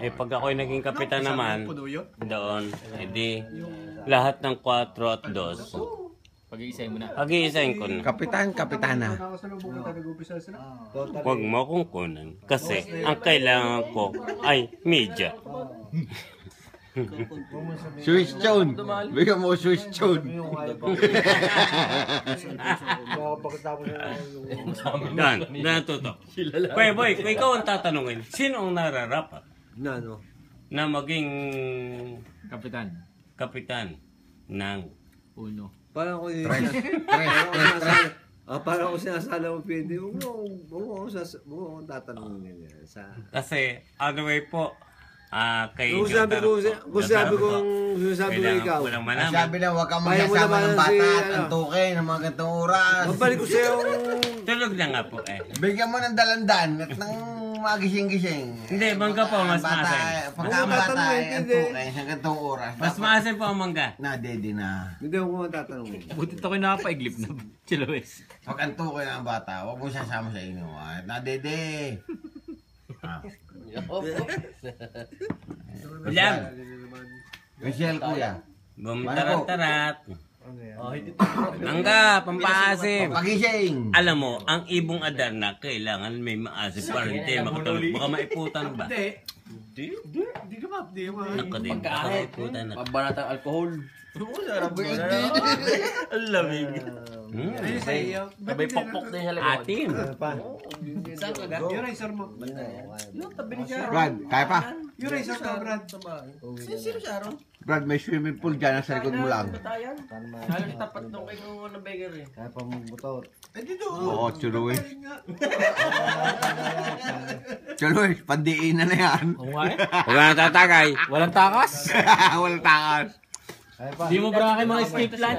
Eh pag ako'y naging kapitan naman, doon, edi lahat ng 4 at 2, Pag-iisay mo na. pag-iisahin ko na. Kapitan, kapitana. Huwag mo akong kunan. Kasi ang kailangan ko ay media. Swiss tune. Bigyan mo Swiss tune. Dan, natuto. Kuya boy, kung ikaw ang tatanungin, sino ang nararapat na maging kapitan ng Uno. Parang ko yung... parang ko sinasala mo, Pwede. Huwag mo akong tatanungin yan. Kasi, anyway po, kay Kung sabi ko ikaw, walang malaman. Sabi na, huwag kang magsasama ng bata at antukin ng mga gantong oras. mabalik ko sa'yo. Tulog na nga po eh. Bigyan mo ng dalandan at ng magising-gising. Hindi, mangga po, mas maasim. Pagka ang bata ay antukin sa gantong oras. Mas maasim po ang mangga. Nadede na. Hindi ako tatanungin. Butit ako'y nakapaiglip na. Chilawes. Pag antukin ang bata, huwag mo sasama sa inyo. Nadede. William, Michelle, kuya. bumtarat-tarat. Mangga, pampaasim. Pagising. Alam mo, ang ibong Adarna, kailangan may maasim para hindi makatulog. Baka maiputan ba? Hindi ka map. Ako din, baka maiputan na. Pambaratang alkohol. Ang lamig. Sabay pokpok na yung halaga. Atim. Saan ka ga? Yung razor mo. Brad, kaya pa? Yung razor ka, Brad. Sino siya ron? Brad, may swimming pool dyan nasa likod mo lang. Halos tapat nung kay kung na beggar eh. Eh, dito. Oo, Chuloy. Chuloy, pandiinan na yan. Oo nga eh. Huwag na tatagay. Walang takas. Walang takas. Di mo ba kayo mga escape plan?